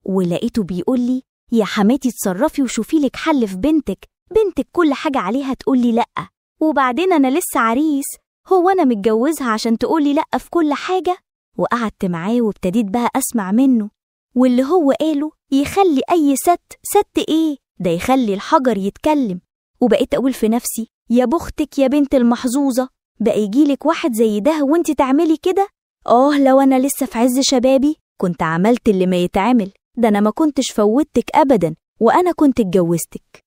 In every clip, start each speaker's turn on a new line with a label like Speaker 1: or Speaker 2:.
Speaker 1: ولقيته بيقولي يا حماتي اتصرفي وشوفي لك حل في بنتك كل حاجة عليها تقولي لأ، وبعدين أنا لسه عريس، هو أنا متجوزها عشان تقولي لأ في كل حاجة؟ وقعدت معاه وابتديت بقى أسمع منه، واللي هو قاله يخلي أي ست إيه ده يخلي الحجر يتكلم. وبقيت أقول في نفسي يا بختك يا بنت المحظوظة، بقى يجيلك واحد زي ده وانت تعملي كده؟ لو أنا لسه في عز شبابي كنت عملت اللي ما يتعمل، ده أنا ما كنتش فوتك أبدا وأنا كنت اتجوزتك.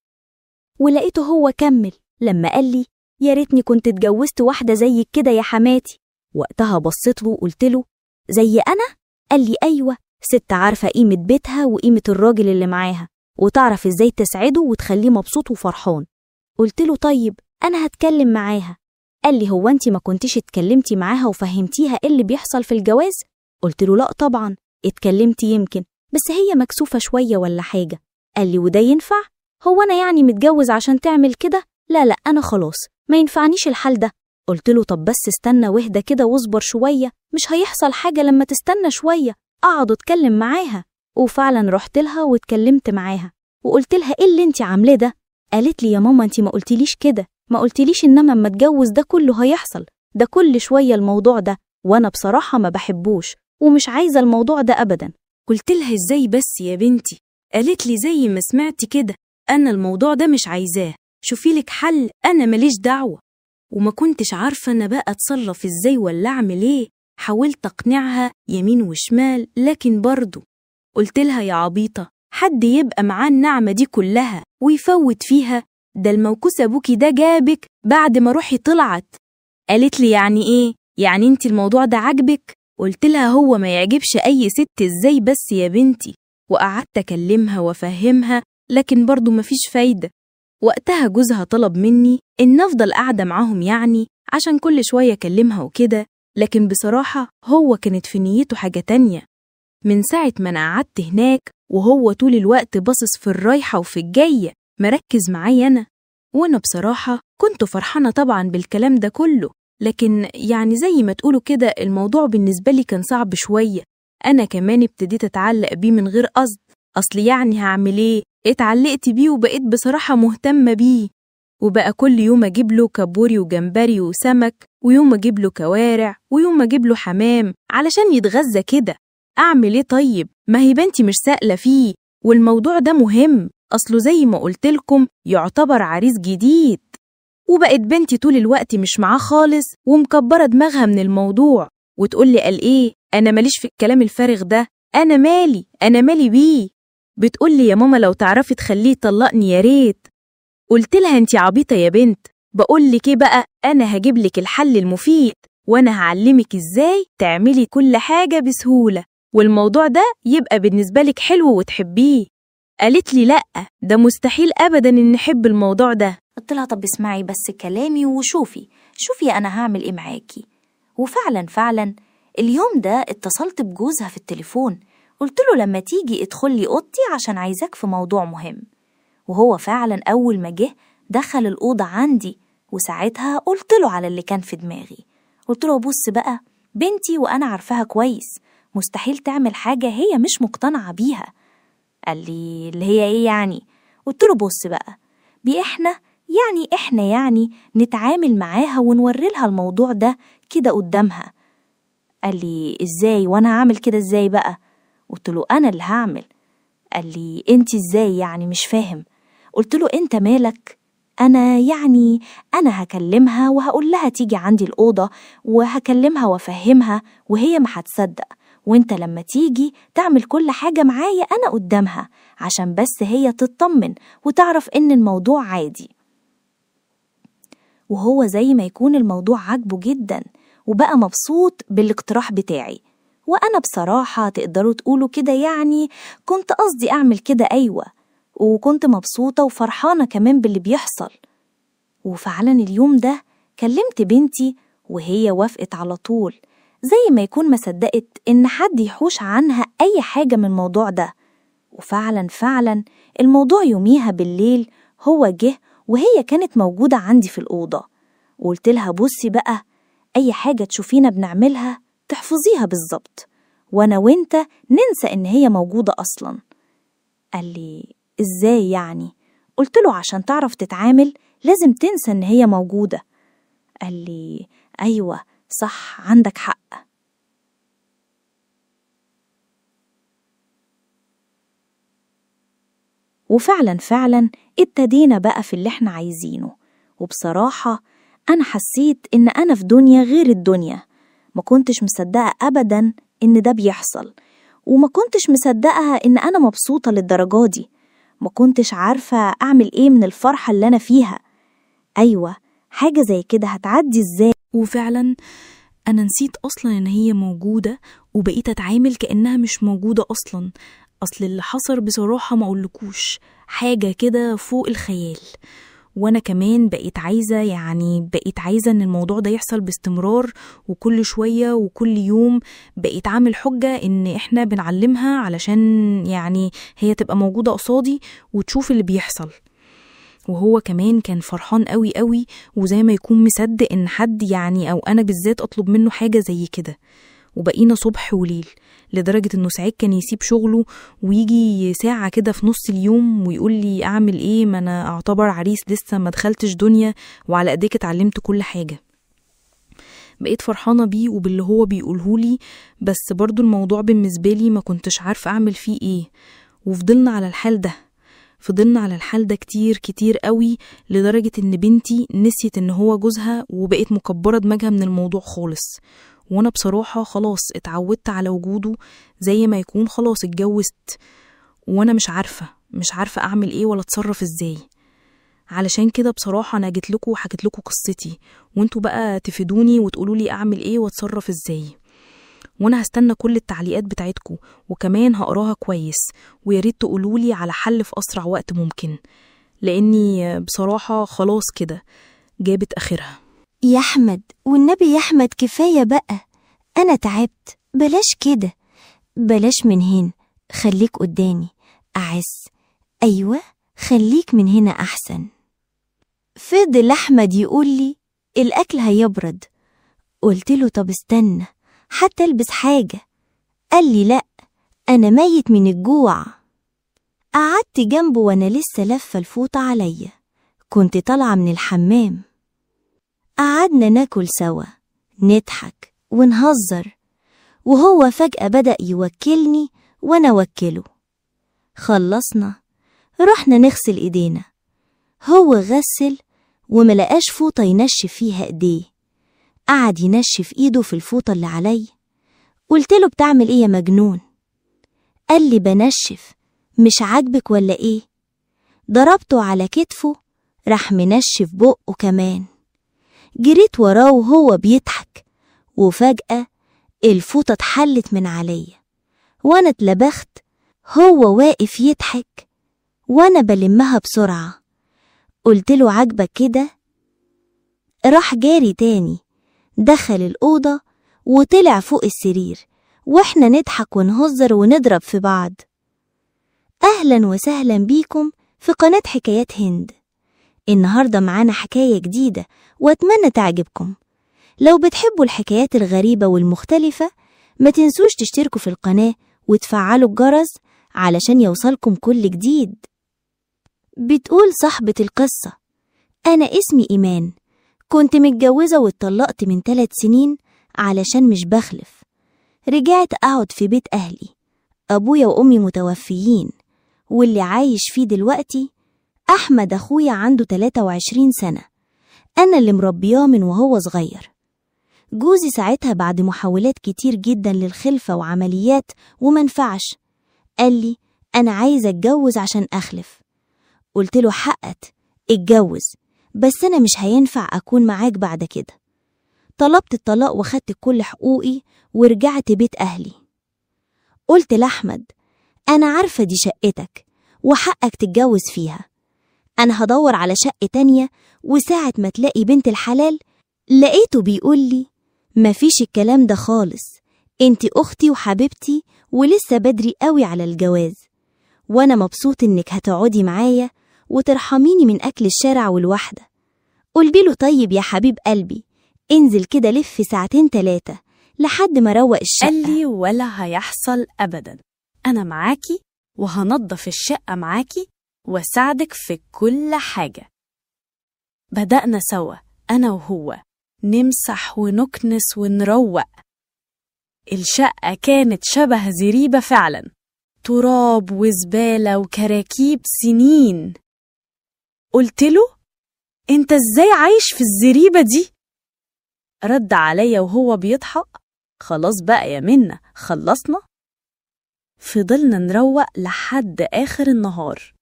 Speaker 1: ولقيته هو كمل لما قال لي يا ريتني كنت اتجوزت واحدة زيك كده يا حماتي. وقتها بصيت له وقلت له زي أنا؟ قال لي أيوة، ست عارفة قيمة بيتها وقيمة الراجل اللي معاها، وتعرف إزاي تسعده وتخليه مبسوط وفرحان. قلت له طيب أنا هتكلم معاها. قال لي هو أنت ما كنتيش اتكلمتي معاها وفهمتيها إيه اللي بيحصل في الجواز؟ قلت له لأ طبعا اتكلمتي يمكن، بس هي مكسوفة شوية ولا حاجة. قال لي وده ينفع؟ هو أنا يعني متجوز عشان تعمل كده؟ لا أنا خلاص ما ينفعنيش الحال ده. قلت له طب بس استنى واهدى كده واصبر شوية، مش هيحصل حاجة لما تستنى شوية، أقعد أتكلم معاها. وفعلا رحت لها واتكلمت معاها وقلت لها إيه اللي انت عاملاه ده؟ قالت لي يا ماما انت ما قلتليش كده، ما قلتليش إنما اما اتجوز ده كله هيحصل، ده كل شوية الموضوع ده، وأنا بصراحة ما بحبوش ومش عايزة الموضوع ده أبدا.
Speaker 2: قلت لها إزاي بس يا بنتي؟ قالت لي زي ما سمعتي كده، أنا الموضوع ده مش عايزاه، شوفي لك حل، أنا ماليش دعوة. وما كنتش عارفة أنا بقى أتصرف إزاي ولا أعمل إيه. حاولت أقنعها يمين وشمال، لكن برضو قلت لها يا عبيطة، حد يبقى معاه النعمة دي كلها ويفوت فيها؟ ده الموكوس أبوكي ده جابك بعد ما روحي طلعت. قالت لي يعني إيه؟ يعني أنت الموضوع ده عجبك؟ قلت لها هو ما يعجبش أي ست إزاي بس يا بنتي؟ وقعدت أكلمها وأفهمها، لكن برضو مفيش فايدة. وقتها جوزها طلب مني إن أفضل قاعدة معاهم يعني عشان كل شوية أكلمها وكده، لكن بصراحة هو كانت في نيته حاجة تانية. من ساعة ما أنا قعدت هناك وهو طول الوقت باصص في الرايحة وفي الجاية، مركز معايا أنا. وأنا بصراحة كنت فرحانة طبعا بالكلام ده كله، لكن يعني زي ما تقولوا كده الموضوع بالنسبة لي كان صعب شوية. أنا كمان ابتديت أتعلق بيه من غير قصد، أصل يعني هعمل إيه؟ اتعلقت بيه وبقيت بصراحة مهتمة بيه. وبقى كل يوم أجيب له كابوري وجمبري وسمك، ويوم أجيب له كوارع، ويوم أجيب له حمام علشان يتغذى كده. أعمل إيه طيب؟ ما هي بنتي مش سائلة فيه، والموضوع ده مهم، أصله زي ما قلتلكم يعتبر عريس جديد. وبقت بنتي طول الوقت مش معاه خالص ومكبرة دماغها من الموضوع، وتقولي قال إيه؟ أنا ماليش في الكلام الفارغ ده، أنا مالي بيه. بتقولي يا ماما لو تعرفي تخليه يطلقني يا ريت. قلت لها انتي عبيطة يا بنت، بقولك ايه بقى، أنا هجيبلك الحل المفيد، وأنا هعلمك إزاي تعملي كل حاجة بسهولة، والموضوع ده يبقى بالنسبة لك حلو وتحبيه. قالت لي لأ، ده مستحيل أبدا إن نحب الموضوع ده.
Speaker 1: قلت لها طب اسمعي بس كلامي وشوفي أنا هعمل إيه معاكي. وفعلا اليوم ده اتصلت بجوزها في التليفون، قلت له لما تيجي ادخلي أوضتي عشان عايزاك في موضوع مهم. وهو فعلا أول ما جه دخل الأوضة عندي، وساعتها قلت له على اللي كان في دماغي. قلت له بص بقى، بنتي وأنا عارفاها كويس، مستحيل تعمل حاجة هي مش مقتنعة بيها. قال لي اللي هي إيه يعني؟ قلت له بص بقى، إحنا يعني نتعامل معاها ونوري لها الموضوع ده كده قدامها. قال لي إزاي وأنا هعمل كده إزاي بقى؟ قلت له أنا اللي هعمل. قال لي أنت إزاي يعني؟ مش فاهم. قلت له أنت مالك؟ أنا هكلمها وهقول لها تيجي عندي الأوضة، وهكلمها وافهمها وهي ما هتصدق، وانت لما تيجي تعمل كل حاجة معايا أنا قدامها عشان بس هي تطمن وتعرف إن الموضوع عادي. وهو زي ما يكون الموضوع عاجبه جدا وبقى مبسوط بالاقتراح بتاعي. وأنا بصراحة تقدروا تقولوا كده يعني كنت قصدي أعمل كده أيوة، وكنت مبسوطة وفرحانة كمان باللي بيحصل. وفعلا اليوم ده كلمت بنتي وهي وافقت على طول، زي ما يكون ما صدقت إن حد يحوش عنها أي حاجة من الموضوع ده. وفعلا الموضوع يوميها بالليل هو جه وهي كانت موجودة عندي في الأوضة، وقلت لها بصي بقى، أي حاجة تشوفينا بنعملها تحفظيها بالظبط، وأنا وإنت ننسى إن هي موجودة أصلا. قال لي إزاي يعني؟ قلت له عشان تعرف تتعامل لازم تنسى إن هي موجودة. قال لي أيوة صح، عندك حق. وفعلا ابتدينا بقى في اللي احنا عايزينه. وبصراحة أنا حسيت إن أنا في دنيا غير الدنيا، ما كنتش مصدقة أبدا إن ده بيحصل، وما كنتش مصدقة إن أنا مبسوطة للدرجة دي، ما كنتش عارفة أعمل إيه من الفرحة اللي أنا فيها. أيوة، حاجة زي كده هتعدي إزاي؟
Speaker 2: وفعلا أنا نسيت أصلا إن هي موجودة، وبقيت أتعامل كأنها مش موجودة أصلا. أصل اللي حصل بصراحة ما أقولكوش، حاجة كده فوق الخيال. وأنا كمان بقيت عايزة إن الموضوع ده يحصل باستمرار، وكل شوية وكل يوم بقيت عامل حجة إن إحنا بنعلمها علشان هي تبقى موجودة قصادي وتشوف اللي بيحصل. وهو كمان كان فرحان قوي قوي، وزي ما يكون مصدق إن حد أو أنا بالذات أطلب منه حاجة زي كده. وبقينا صبح وليل، لدرجة إنه ساعات كان يسيب شغله ويجي ساعة كده في نص اليوم ويقول لي أعمل إيه، ما أنا أعتبر عريس لسه ما دخلتش دنيا، وعلى أيديك اتعلمت كل حاجة. بقيت فرحانة بيه وباللي هو بيقولهولي، بس برضو الموضوع بالنسبة لي ما كنتش عارفة أعمل فيه إيه. وفضلنا على الحال ده كتير قوي، لدرجة إن بنتي نسيت إن هو جوزها، وبقيت مكبرة دماغها من الموضوع خالص. وانا بصراحة خلاص اتعودت على وجوده، زي ما يكون خلاص اتجوزت، وانا مش عارفة اعمل ايه ولا اتصرف ازاي. علشان كده بصراحة انا جيت لكم وحكيت لكم قصتي، وانتوا بقى تفيدوني وتقولوا لي اعمل ايه واتصرف ازاي. وانا هستنى كل التعليقات بتاعتكم، وكمان هقراها كويس، وياريت تقولوا لي على حل في اسرع وقت ممكن، لاني بصراحة خلاص كده جابت اخرها.
Speaker 1: يا أحمد والنبي يا أحمد كفاية بقى، أنا تعبت، بلاش كده، بلاش من هنا، خليك قدامي أعز. أيوة خليك من هنا أحسن. فضل أحمد يقول لي الأكل هيبرد. قلت له طب استنى حتى ألبس حاجة. قال لي لأ أنا ميت من الجوع. قعدت جنبه وأنا لسه لفة الفوطة عليا، كنت طالعة من الحمام. قعدنا ناكل سوا، نضحك ونهزر، وهو فجأة بدأ يوكلني وأنا وكله. خلصنا رحنا نغسل إيدينا، هو غسل وملقاش فوطة ينشف فيها إيديه، قعد ينشف إيده في الفوطة اللي علي. قلت له بتعمل إيه يا مجنون؟ قال لي بنشف، مش عاجبك ولا إيه؟ ضربته على كتفه، راح منشف بقه كمان. جريت وراه وهو بيضحك، وفجأة الفوطة اتحلت من عليا وانا اتلبخت، هو واقف يضحك وانا بلمها بسرعة. قلت له عاجبك كده؟ راح جاري تاني، دخل الأوضة وطلع فوق السرير، واحنا نضحك ونهزر ونضرب في بعض. أهلا وسهلا بيكم في قناة حكايات هند. النهاردة معانا حكاية جديدة واتمنى تعجبكم. لو بتحبوا الحكايات الغريبة والمختلفة ما تنسوش تشتركوا في القناة وتفعلوا الجرس علشان يوصلكم كل جديد. بتقول صاحبة القصة: أنا اسمي إيمان، كنت متجوزة واتطلقت من 3 سنين علشان مش بخلف. رجعت أقعد في بيت أهلي، أبويا وأمي متوفيين، واللي عايش فيه دلوقتي أحمد أخويا عنده 23 سنة، أنا اللي مربياه من وهو صغير. جوزي ساعتها بعد محاولات كتير جدا للخلفة وعمليات ومنفعش، قال لي أنا عايزة أتجوز عشان أخلف. قلت له حقت اتجوز، بس أنا مش هينفع أكون معاك بعد كده. طلبت الطلاق وخدت كل حقوقي ورجعت بيت أهلي. قلت لأحمد أنا عارفة دي شقتك وحقك تتجوز فيها، أنا هدور على شقة تانية، وساعة ما تلاقي بنت الحلال. لقيته بيقول لي مفيش الكلام ده خالص، انتي أختي وحبيبتي ولسه بدري قوي على الجواز، وأنا مبسوط إنك هتقعدي معايا وترحميني من أكل الشارع والوحدة. قلت له طيب يا حبيب قلبي، انزل كده لف 2-3 ساعات لحد ما روق الشقة.
Speaker 2: قال لي ولا هيحصل أبدا، أنا معاكي وهنضف الشقة معاكي واساعدك في كل حاجة. بدأنا سوا أنا وهو نمسح ونكنس ونروق. الشقة كانت شبه زريبة فعلا، تراب وزبالة وكراكيب سنين. قلت له انت ازاي عايش في الزريبة دي؟ رد عليا وهو بيضحك، خلاص بقى يا منى خلصنا. فضلنا نروق لحد آخر النهار،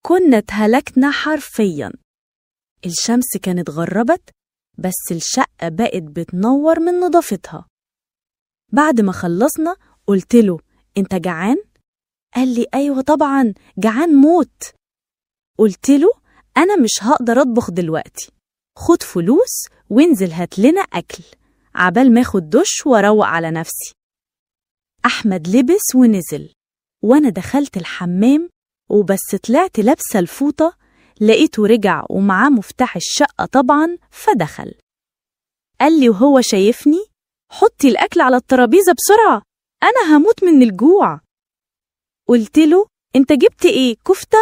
Speaker 2: كنا اتهلكنا حرفيا. الشمس كانت غربت بس الشقة بقت بتنور من نظافتها. بعد ما خلصنا قلت له انت جعان؟ قال لي ايوه طبعا جعان موت. قلت له انا مش هقدر اطبخ دلوقتي، خد فلوس وانزل هات لنا اكل عبال ما اخد دش واروق على نفسي. احمد لبس ونزل وانا دخلت الحمام، وبس طلعت لابسه الفوطه لقيته رجع ومعاه مفتاح الشقه طبعا، فدخل. قال لي وهو شايفني حطي الاكل على الترابيزه بسرعه انا هموت من الجوع. قلت له انت جبت ايه، كفته؟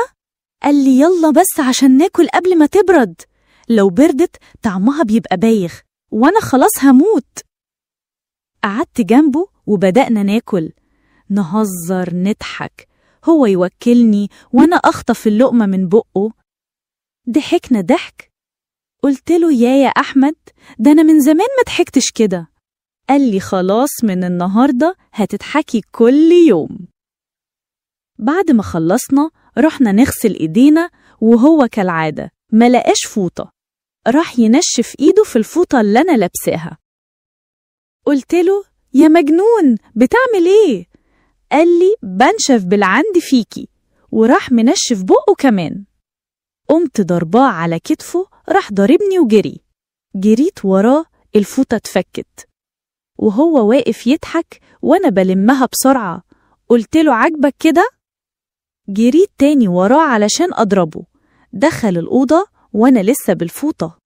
Speaker 2: قال لي يلا بس عشان ناكل قبل ما تبرد، لو بردت طعمها بيبقى بايخ وانا خلاص هموت. قعدت جنبه وبدأنا ناكل، نهزر نضحك، هو يوكلني وانا اخطف اللقمة من بقه. ضحكنا ضحك. قلت له يا احمد ده انا من زمان ما ضحكتش كده. قال لي خلاص من النهاردة هتضحكي كل يوم. بعد ما خلصنا رحنا نغسل ايدينا، وهو كالعادة ما لقاش فوطة، راح ينشف ايده في الفوطة اللي انا لابساها. قلت له يا مجنون بتعمل ايه؟ قال لي بنشف بالعند فيكي، وراح منشف بقه كمان. قمت ضرباه على كتفه، راح ضربني وجري. جريت وراه، الفوطة اتفكت وهو واقف يضحك وانا بلمها بسرعة. قلت له عجبك كده؟ جريت تاني وراه علشان أضربه. دخل الأوضة وأنا لسه بالفوطة،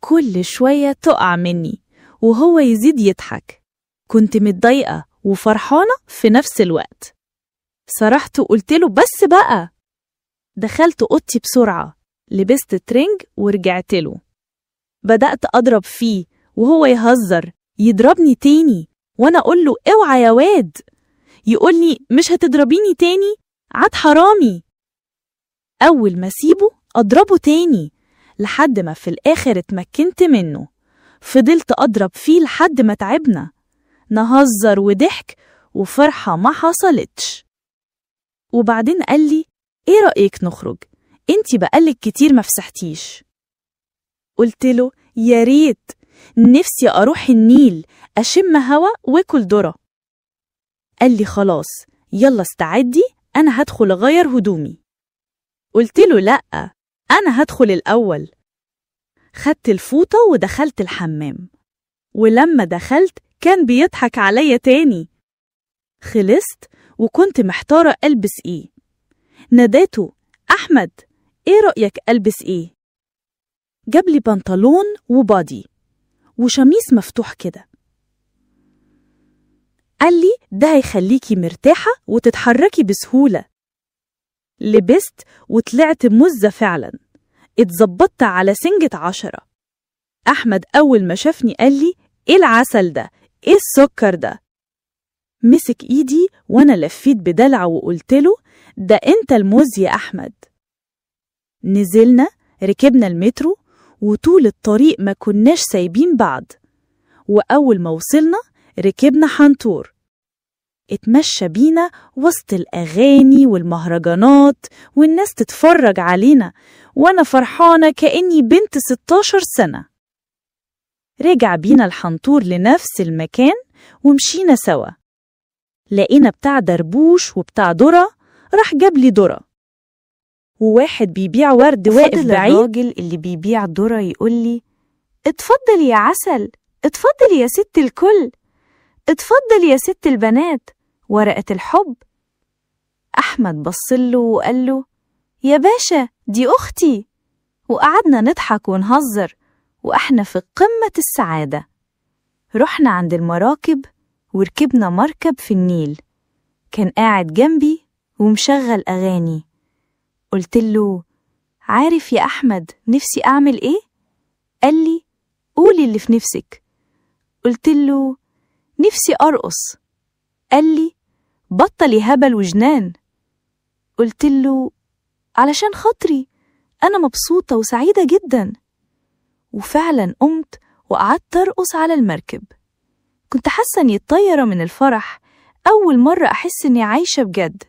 Speaker 2: كل شوية تقع مني وهو يزيد يضحك. كنت متضايقة وفرحانة في نفس الوقت. صرحت وقلت له بس بقى. دخلت أوضتي بسرعة، لبست ترنج ورجعت له. بدأت أضرب فيه وهو يهزر يضربني تاني، وأنا أقول له اوعى يا واد، يقولني مش هتضربيني تاني، عاد حرامي. أول ما سيبه أضربه تاني لحد ما في الآخر اتمكنت منه. فضلت أضرب فيه لحد ما تعبنا، نهزر وضحك وفرحة ما حصلتش. وبعدين قال لي ايه رأيك نخرج؟ انتي بقالك كتير ما فسحتيش. قلت له يا ريت، نفسي أروح النيل أشم هوا واكل ذرة. قال لي خلاص يلا استعدي أنا هدخل أغير هدومي. قلت له لأ أنا هدخل الأول. خدت الفوطة ودخلت الحمام، ولما دخلت كان بيضحك عليا تاني. خلصت وكنت محتارة ألبس إيه. ناديته أحمد إيه رأيك ألبس إيه؟ جابلي بنطلون وبادي وشميس مفتوح كده. قال لي ده هيخليكي مرتاحة وتتحركي بسهولة. لبست وطلعت مزة فعلا، اتظبطت على سنجة 10. أحمد أول ما شافني قال لي إيه العسل ده؟ إيه السكر ده؟ مسك إيدي وأنا لفيت بدلع وقلت له ده أنت الموز يا أحمد. نزلنا ركبنا المترو، وطول الطريق ما كناش سايبين بعض. وأول ما وصلنا ركبنا حنطور، اتمشى بينا وسط الأغاني والمهرجانات والناس تتفرج علينا، وأنا فرحانة كأني بنت 16 سنة. رجع بينا الحنطور لنفس المكان ومشينا سوا. لقينا بتاع دربوش وبتاع ذرة، راح جاب لي ذرة، وواحد بيبيع ورد واقف بعيد. الراجل اللي بيبيع ذرة يقول لي اتفضل يا عسل، اتفضل يا ست الكل، اتفضل يا ست البنات، ورقة الحب. أحمد بصله وقال له يا باشا دي أختي، وقعدنا نضحك ونهزر وإحنا في قمة السعادة. رحنا عند المراكب وركبنا مركب في النيل. كان قاعد جنبي ومشغل أغاني. قلت له: عارف يا أحمد نفسي أعمل إيه؟ قال لي: قولي اللي في نفسك. قلت له: نفسي أرقص. قال لي: بطلي هبل وجنان. قلت له: علشان خاطري أنا مبسوطة وسعيدة جدا. وفعلا قمت وقعدت أرقص على المركب. كنت حاسة إني طايرة من الفرح، أول مرة أحس إني عايشة بجد.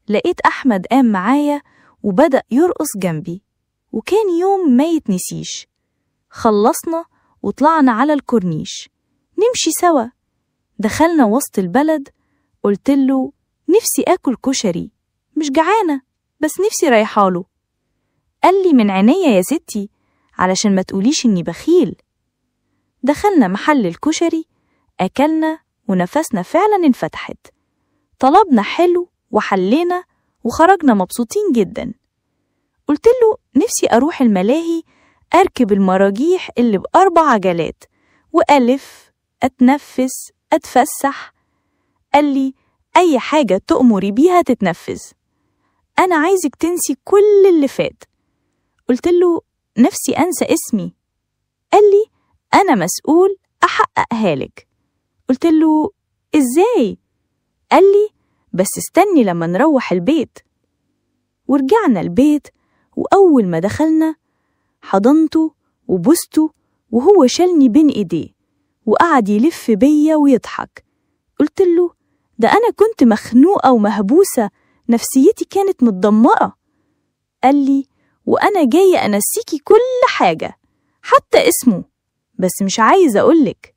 Speaker 2: لقيت أحمد قام معايا وبدأ يرقص جنبي، وكان يوم ما يتنسيش. خلصنا وطلعنا على الكورنيش نمشي سوا. دخلنا وسط البلد. قلت له: نفسي آكل كشري، مش جعانة بس نفسي رايحاله. قال لي: من عينيا يا ستي، علشان ما تقوليش إني بخيل. دخلنا محل الكشري، أكلنا ونفسنا فعلا انفتحت. طلبنا حلو وحلينا وخرجنا مبسوطين جدا. قلت له: نفسي أروح الملاهي أركب المراجيح اللي ب4 عجلات وألف أتنفس أتفسح. قال لي: أي حاجة تؤمري بيها تتنفذ، أنا عايزك تنسي كل اللي فات. قلت له: نفسي أنسى اسمي. قال لي: أنا مسؤول أحققها لك. قلت له: إزاي؟ قال لي: بس استني لما نروح البيت. ورجعنا البيت، وأول ما دخلنا حضنته وبوسته، وهو شالني بين إيديه وقعد يلف بيا ويضحك. قلت له: ده أنا كنت مخنوقة ومهبوسة، نفسيتي كانت متدمرة. قال لي: وأنا جاية أنسيكي كل حاجة حتى اسمه، بس مش عايزة أقولك.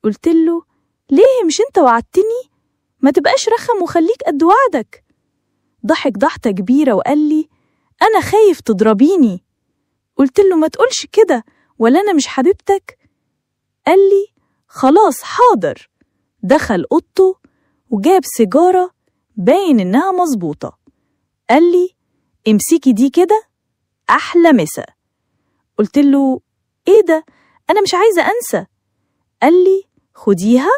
Speaker 2: قلت له: ليه؟ مش أنت وعدتني؟ ما تبقاش رخم وخليك قد وعدك. ضحك ضحكة كبيرة وقال لي: أنا خايف تضربيني. قلت له: ما تقولش كده، ولا أنا مش حبيبتك؟ قال لي: خلاص حاضر. دخل أوضته وجاب سيجارة باين إنها مظبوطة. قال لي: امسكي دي كده، أحلى مسا. قلت له: إيه ده؟ أنا مش عايزة أنسى. قال لي: خديها،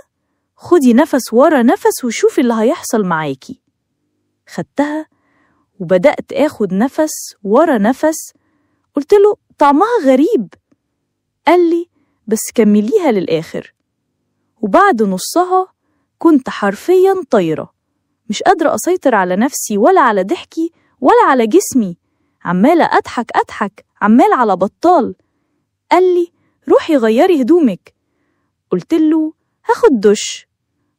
Speaker 2: خدي نفس ورا نفس وشوفي اللي هيحصل معاكي. خدتها وبدأت آخد نفس ورا نفس. قلت له: طعمها غريب. قال لي: بس كمليها للآخر. وبعد نصها كنت حرفياً طايرة، مش قادرة أسيطر على نفسي ولا على ضحكي ولا على جسمي، عمالة أضحك عمال على بطال. قال لي: روحي غيري هدومك. قلت له: هاخد دش.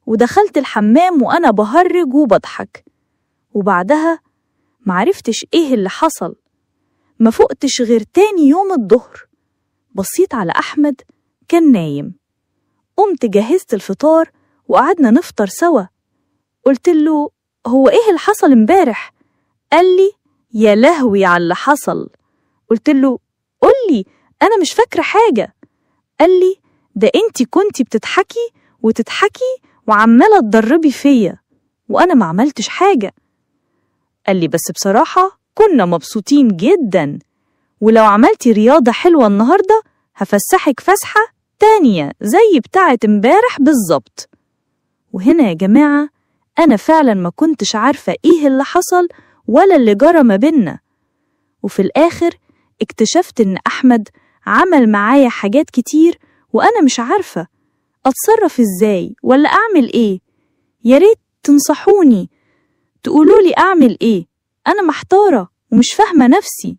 Speaker 2: ودخلت الحمام وأنا بهرج وبضحك. وبعدها معرفتش إيه اللي حصل، ما فقتش غير تاني يوم الظهر. بصيت على أحمد كان نايم. قمت جهزت الفطار وقعدنا نفطر سوا. قلت له: هو إيه اللي حصل امبارح؟ قال لي: يا لهوي على اللي حصل. قلت له: قولي، أنا مش فاكرة حاجة. قال لي: ده أنتي كنتي بتضحكي وتضحكي وعمالة تضربي فيا وأنا ما عملتش حاجة. قال لي: بس بصراحة كنا مبسوطين جدا، ولو عملتي رياضة حلوة النهاردة هفسحك فسحة تانية زي بتاعة امبارح بالظبط. وهنا يا جماعة أنا فعلا ما كنتش عارفة إيه اللي حصل ولا اللي جرى ما بينا. وفي الآخر اكتشفت إن أحمد عمل معايا حاجات كتير وأنا مش عارفة أتصرف إزاي ولا أعمل إيه. ياريت تنصحوني، تقولولي أعمل إيه، أنا محتارة ومش فاهمة نفسي.